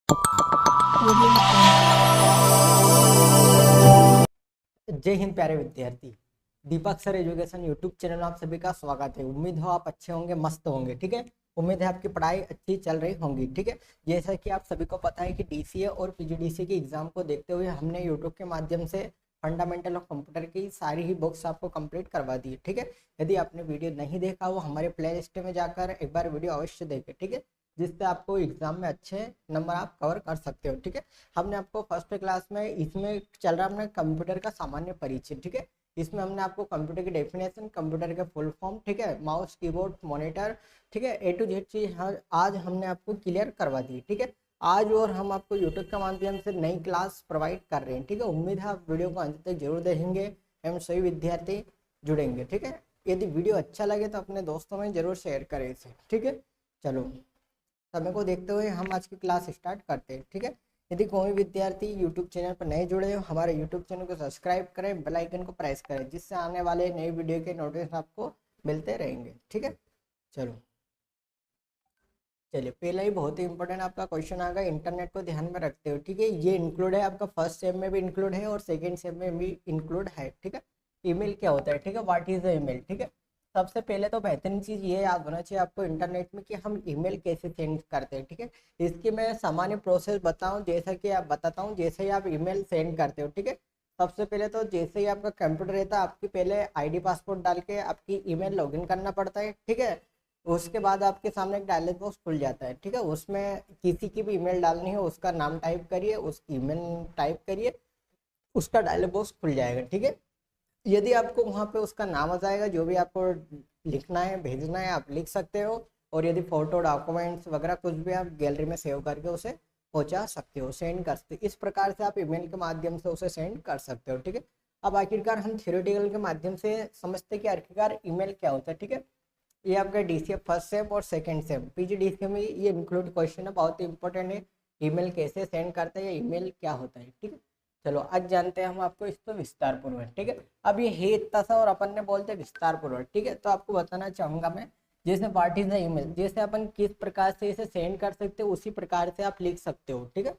जय हिंद प्यारे विद्यार्थी। दीपक सर एजुकेशन यूट्यूब चैनल में आप सभी का स्वागत है। उम्मीद हो आप अच्छे होंगे, मस्त होंगे। ठीक है, उम्मीद है आपकी पढ़ाई अच्छी चल रही होंगी। ठीक है, जैसा कि आप सभी को पता है कि डीसीए और पीजीडीसीए के एग्जाम को देखते हुए हमने यूट्यूब के माध्यम से फंडामेंटल ऑफ कंप्यूटर की सारी ही बुक्स आपको कंप्लीट करवा दी है। ठीक है, यदि आपने वीडियो नहीं देखा वो हमारे प्ले लिस्ट में जाकर एक बार वीडियो अवश्य देखें। ठीक है, जिससे आपको एग्जाम में अच्छे नंबर आप कवर कर सकते हो। ठीक है, हमने आपको फर्स्ट क्लास में इसमें चल रहा अपने कंप्यूटर का सामान्य परिचय। ठीक है, इसमें हमने आपको कंप्यूटर की डेफिनेशन, कंप्यूटर के फुल फॉर्म, ठीक है, माउस, कीबोर्ड, मॉनिटर, ठीक है, ए टू जेड चीज आज हमने आपको क्लियर करवा दी। ठीक है, आज और हम आपको यूट्यूब के माध्यम से नई क्लास प्रोवाइड कर रहे हैं। ठीक है, उम्मीद है आप वीडियो को अंत तक जरूर देखेंगे एवं सभी विद्यार्थी जुड़ेंगे। ठीक है, यदि वीडियो अच्छा लगे तो अपने दोस्तों में जरूर शेयर करें इसे। ठीक है, चलो समय को देखते हुए हम आज की क्लास स्टार्ट करते हैं। ठीक है, यदि कोई विद्यार्थी यूट्यूब चैनल पर नए जुड़े हो, हमारे यूट्यूब चैनल को सब्सक्राइब करें, बेल आइकन को प्रेस करें, जिससे आने वाले नए वीडियो के नोटिफिकेशन आपको मिलते रहेंगे। ठीक है, चलो चलिए, पहला ही बहुत ही इंपॉर्टेंट आपका क्वेश्चन आ गया इंटरनेट को ध्यान में रखते हुए। ठीक है, ये इंक्लूड है आपका फर्स्ट सेम में भी इंक्लूड है और सेकेंड सेम में भी इंक्लूड है। ठीक है, ईमेल क्या होता है, ठीक है, व्हाट इज द ईमेल। ठीक है, सबसे पहले तो बेहतरीन चीज ये याद होना चाहिए आपको इंटरनेट में कि हम ईमेल कैसे सेंड करते हैं। ठीक है, इसकी मैं सामान्य प्रोसेस बताऊं, जैसा कि आप बताता हूँ जैसे ही आप ईमेल सेंड करते हो। ठीक है, सबसे पहले तो जैसे ही आपका कंप्यूटर रहता है, आपकी पहले आईडी पासवर्ड डाल के आपकी ईमेल लॉगिन करना पड़ता है। ठीक है, उसके बाद आपके सामने एक डायलॉग बॉक्स खुल जाता है। ठीक है, उसमें किसी की भी ईमेल डालनी है, उसका नाम टाइप करिए, उसकी ईमेल टाइप करिए, उसका डायलॉग बॉक्स खुल जाएगा। ठीक है, यदि आपको वहाँ पे उसका नाम आ जाएगा, जो भी आपको लिखना है भेजना है आप लिख सकते हो। और यदि फोटो, डॉक्यूमेंट्स वगैरह कुछ भी आप गैलरी में सेव करके उसे पहुंचा सकते हो, सेंड कर सकते हो। इस प्रकार से आप ईमेल के माध्यम से उसे सेंड कर सकते हो। ठीक है, अब आखिरकार हम थ्योरेटिकल के माध्यम से समझते हैं कि आखिरकार ईमेल क्या होता है। ठीक है, ये आपका डीसीए फर्स्ट सेम और सेकंड सेम पीजीडीसीए में ये इंक्लूड क्वेश्चन है, बहुत ही इंपॉर्टेंट है। ईमेल कैसे सेंड करते हैं या ईमेल क्या होता है। ठीक है, चलो आज जानते हैं हम आपको इसको विस्तार पूर्वक। ठीक है, अब ये है इतना सा और अपन ने बोलते हैं विस्तार पूर्वक। ठीक है, तो आपको बताना चाहूंगा मैं, जैसे व्हाट इज द ईमेल, जैसे अपन किस प्रकार से इसे सेंड कर सकते हो उसी प्रकार से आप लिख सकते हो। ठीक है,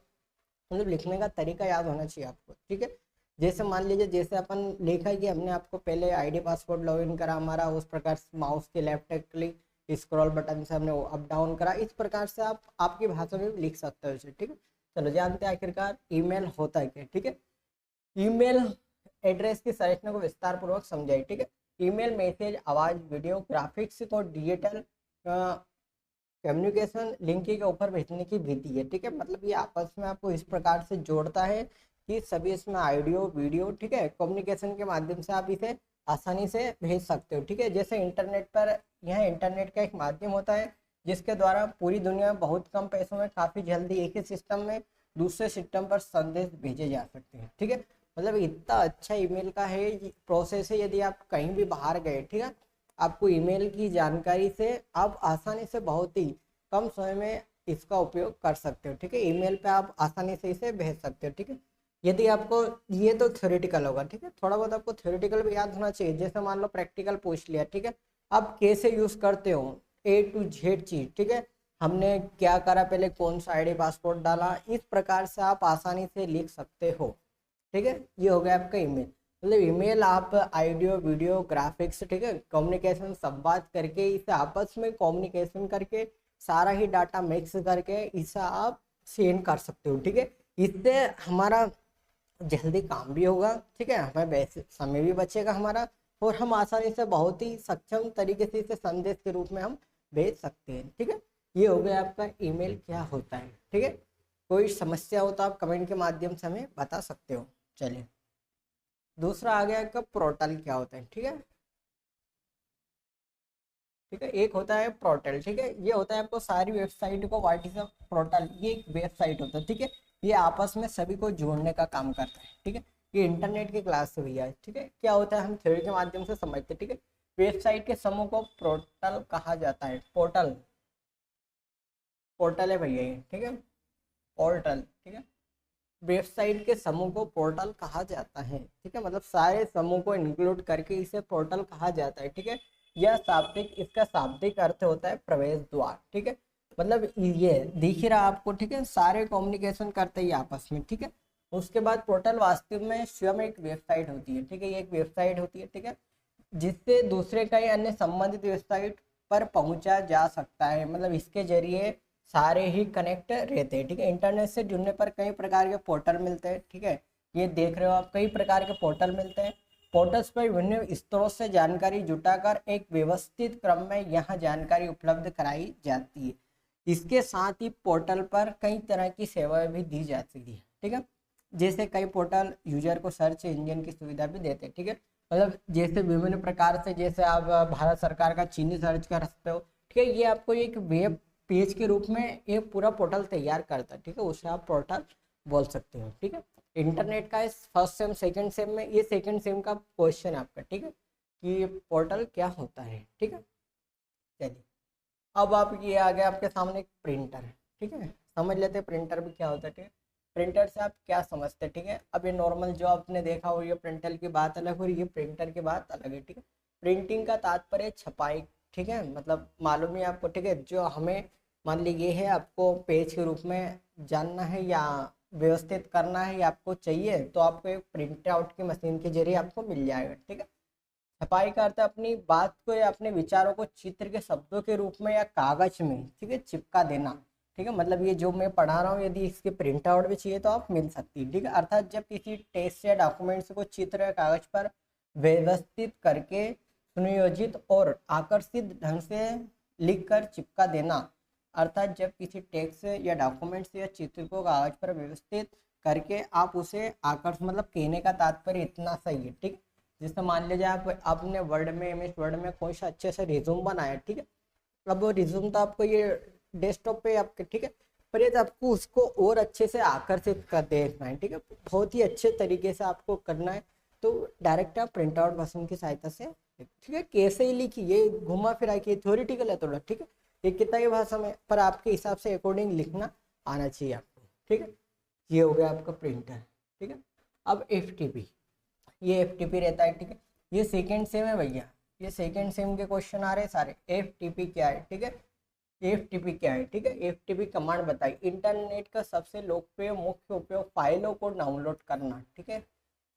मतलब लिखने का तरीका याद होना चाहिए आपको। ठीक है, जैसे मान लीजिए जैसे अपन लिखा है कि हमने आपको पहले आईडी पासवर्ड लॉगिन करा हमारा, उस प्रकार से माउस के लेफ्ट क्लिक स्क्रॉल बटन से हमने अप डाउन करा, इस प्रकार से आप आपकी भाषा में लिख सकते हो इसे। ठीक है, चलो जानते हैं आखिरकार ईमेल होता है क्या। ठीक है, ईमेल एड्रेस की संरचना को विस्तार पूर्वक समझाइए। ठीक है, ईमेल मैसेज, आवाज, वीडियो, ग्राफिक्स को डिजिटल कम्युनिकेशन लिंक के ऊपर भेजने की विधि है। ठीक है, मतलब ये आपस में आपको इस प्रकार से जोड़ता है कि सभी इसमें ऑडियो वीडियो, ठीक है, कम्युनिकेशन के माध्यम से आप इसे आसानी से भेज सकते हो। ठीक है, जैसे इंटरनेट पर, यह इंटरनेट का एक माध्यम होता है जिसके द्वारा पूरी दुनिया में बहुत कम पैसों में काफ़ी जल्दी एक ही सिस्टम में दूसरे सिस्टम पर संदेश भेजे जा सकते हैं। ठीक है, मतलब इतना अच्छा ईमेल का है प्रोसेस है, यदि आप कहीं भी बाहर गए, ठीक है, आपको ईमेल की जानकारी से आप आसानी से बहुत ही कम समय में इसका उपयोग कर सकते हो। ठीक है, ईमेल पे आप आसानी से इसे भेज सकते हो। ठीक है, यदि आपको, ये तो थ्योरेटिकल होगा। ठीक है, थोड़ा बहुत आपको थ्योरेटिकल भी याद होना चाहिए, जैसे मान लो प्रैक्टिकल पूछ लिया। ठीक है, आप कैसे यूज करते हो ए टू जेड चीज। ठीक है, हमने क्या करा, पहले कौन सा आईडी पासवर्ड डाला, इस प्रकार से आप आसानी से लिख सकते हो। ठीक है, ये हो गया आपका ईमेल। मतलब ईमेल आप ऑडियो वीडियो ग्राफिक्स, ठीक है, कम्युनिकेशन संवाद करके इसे आपस में कम्युनिकेशन करके सारा ही डाटा मिक्स करके इसे आप सेंड कर सकते हो। ठीक है, इससे हमारा जल्दी काम भी होगा। ठीक है, हमें वैसे समय भी बचेगा हमारा, और हम आसानी से बहुत ही सक्षम तरीके से इसे संदेश के रूप में हम भेज सकते हैं। ठीक है, ये हो गया आपका ईमेल क्या होता है। ठीक है, कोई समस्या हो तो आप कमेंट के माध्यम से हमें बता सकते हो। चलिए, दूसरा आ गया आपका पोर्टल क्या होता है। ठीक है, ठीक है, एक होता है पोर्टल। ठीक है, ये होता है आपको सारी वेबसाइट को, व्हाट इज अ पोर्टल, ये एक वेबसाइट होता है। ठीक है, ये आपस में सभी को जोड़ने का काम करता है। ठीक है, ये इंटरनेट की क्लास से भैया है। ठीक है, क्या होता है हम थ्योरी के माध्यम से समझते हैं। ठीक है, वेबसाइट के समूह को पोर्टल कहा जाता है। पोर्टल, पोर्टल है भैया ये। ठीक है, पोर्टल। ठीक है, वेबसाइट के समूह को पोर्टल कहा जाता है। ठीक है, मतलब सारे समूह को इंक्लूड करके इसे पोर्टल कहा जाता है। ठीक है, यह शाब्दिक, इसका शाब्दिक अर्थ होता है प्रवेश द्वार। ठीक है, मतलब ये दिख ही रहा आपको, ठीक है, सारे कम्युनिकेशन करते ही आपस में, ठीक है। उसके बाद पोर्टल वास्तव में स्वयं एक वेबसाइट होती है, ठीक है, ये एक वेबसाइट होती है, ठीक है, जिससे दूसरे कई अन्य संबंधित वेबसाइट पर पहुंचा जा सकता है। मतलब इसके जरिए सारे ही कनेक्ट रहते हैं, ठीक है। इंटरनेट से जुड़ने पर कई प्रकार के पोर्टल मिलते हैं, ठीक है, ये देख रहे हो आप, कई प्रकार के पोर्टल मिलते हैं। पोर्टल्स पर विभिन्न स्रोत से जानकारी जुटाकर एक व्यवस्थित क्रम में यहाँ जानकारी उपलब्ध कराई जाती है। इसके साथ ही पोर्टल पर कई तरह की सेवाएं भी दी जाती है, ठीक है। जैसे कई पोर्टल यूजर को सर्च इंजन की सुविधा भी देते हैं, ठीक है। मतलब जैसे विभिन्न प्रकार से, जैसे आप भारत सरकार का चीनी सर्च कर सकते हो, ठीक है, ये आपको एक वेब पेज के रूप में एक पूरा पोर्टल तैयार करता है, ठीक है, उसे आप पोर्टल बोल सकते हो, ठीक है। इंटरनेट का इस फर्स्ट सेम सेकंड सेम में, ये सेकंड सेम का क्वेश्चन है आपका, ठीक है, कि पोर्टल क्या होता है, ठीक है। चलिए अब आप, ये आ गया आपके सामने एक प्रिंटर, ठीक है, समझ लेते हैं प्रिंटर भी क्या होता है, ठीक है। प्रिंटर से आप क्या समझते हैं, ठीक है। अब ये नॉर्मल जो आपने देखा हो, ये प्रिंटर की बात अलग और ये प्रिंटर की बात अलग है, ठीक है। प्रिंटिंग का तात्पर्य छपाई, ठीक है, मतलब मालूम है आपको, ठीक है। जो हमें मान लीजिए ये है, आपको पेज के रूप में जानना है या व्यवस्थित करना है या आपको चाहिए, तो आपको एक प्रिंट आउट की मशीन के जरिए आपको मिल जाएगा, ठीक है। छपाई का अर्थ है अपनी बात को या अपने विचारों को चित्र के शब्दों के रूप में या कागज में, ठीक है, चिपका देना, ठीक है। मतलब ये जो मैं पढ़ा रहा हूँ, यदि इसके प्रिंट आउट भी चाहिए तो आप मिल सकती है, ठीक है। अर्थात जब किसी टेक्स्ट या डॉक्यूमेंट्स को चित्र या कागज पर व्यवस्थित करके सुनियोजित और आकर्षित ढंग से लिख कर चिपका देना, अर्थात जब किसी टेक्स्ट या डॉक्यूमेंट्स या चित्र को कागज पर व्यवस्थित करके आप उसे आकर्ष, मतलब कहने का तात्पर्य इतना सही है, ठीक है। जैसे मान लीजिए आप आपने वर्ड में, एमएस वर्ड में कोई सा अच्छे से रिज्यूम बनाया, ठीक है। अब वो रिज्यूम तो आपको ये डेस्कटॉप पे आपके, ठीक है, पर ये तो आपको उसको और अच्छे से आकर्षित कर देखना है, ठीक है, बहुत ही अच्छे तरीके से आपको करना है। तो डायरेक्ट आप प्रिंट आउट मशीन की सहायता से, ठीक है, कैसे ही लिखिए, घुमा फिरा के, थ्योरेटिकल है थोड़ा, ठीक है, ये कितना की भाषा में, पर आपके हिसाब से अकॉर्डिंग लिखना आना चाहिए आपको, ठीक है। ये हो गया आपका प्रिंटर, ठीक है। अब FTP, ये FTP रहता है, ठीक है, ये सेकेंड सेम है भैया, ये सेकेंड सेम के क्वेश्चन आ रहे हैं सारे। FTP क्या है, ठीक है, FTP क्या है, ठीक है। FTP कमांड बताई, इंटरनेट का सबसे लोकप्रिय मुख्य उपयोग फाइलों को डाउनलोड करना, ठीक है,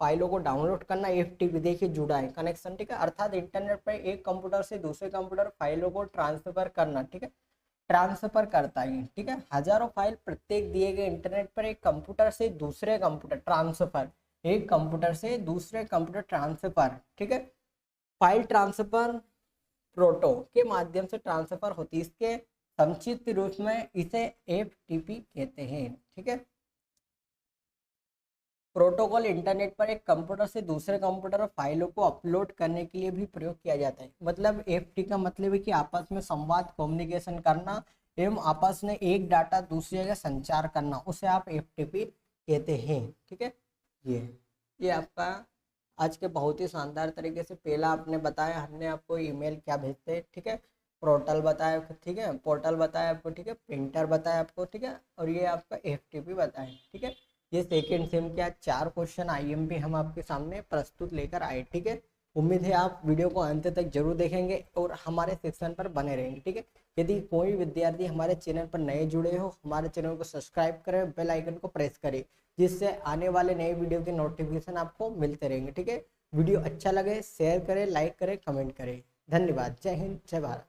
फाइलों को डाउनलोड करना। FTP देखिए जुड़ा है कनेक्शन, ठीक है, अर्थात इंटरनेट पर एक कंप्यूटर से दूसरे कंप्यूटर फाइलों को ट्रांसफर करना, ठीक है, ट्रांसफर करता है, ठीक है। हजारों फाइल प्रत्येक दिए गए इंटरनेट पर एक कंप्यूटर से दूसरे कंप्यूटर ट्रांसफर, एक कंप्यूटर से दूसरे कंप्यूटर ट्रांसफर, ठीक है, फाइल ट्रांसफर प्रोटो के माध्यम से ट्रांसफर होती है। इसके संक्षिप्त रूप में इसे FTP कहते हैं, ठीक है। प्रोटोकॉल इंटरनेट पर एक कंप्यूटर से दूसरे कंप्यूटर फाइलों को अपलोड करने के लिए भी प्रयोग किया जाता है। मतलब FTP का मतलब है कि आपस में संवाद, कम्युनिकेशन करना एवं आपस में एक डाटा दूसरी जगह संचार करना, उसे आप FTP कहते हैं, ठीक है। ये आपका आज के बहुत ही शानदार तरीके से, पहला आपने बताया, हमने आपको ईमेल क्या भेजते हैं, ठीक है, पोर्टल बताया, ठीक है, पोर्टल बताया आपको, ठीक है, प्रिंटर बताया आपको, ठीक है, और ये आपका FTP बताया, ठीक है। ये सेकेंड सेम के आज 4 क्वेश्चन IMP हम आपके सामने प्रस्तुत लेकर आए, ठीक है। उम्मीद है आप वीडियो को अंत तक जरूर देखेंगे और हमारे सेक्शन पर बने रहेंगे, ठीक है। यदि कोई विद्यार्थी हमारे चैनल पर नए जुड़े हो, हमारे चैनल को सब्सक्राइब करें, बेल आइकन को प्रेस करें, जिससे आने वाले नए वीडियो के नोटिफिकेशन आपको मिलते रहेंगे, ठीक है। वीडियो अच्छा लगे शेयर करें, लाइक करें, कमेंट करें। धन्यवाद। जय हिंद, जय भारत।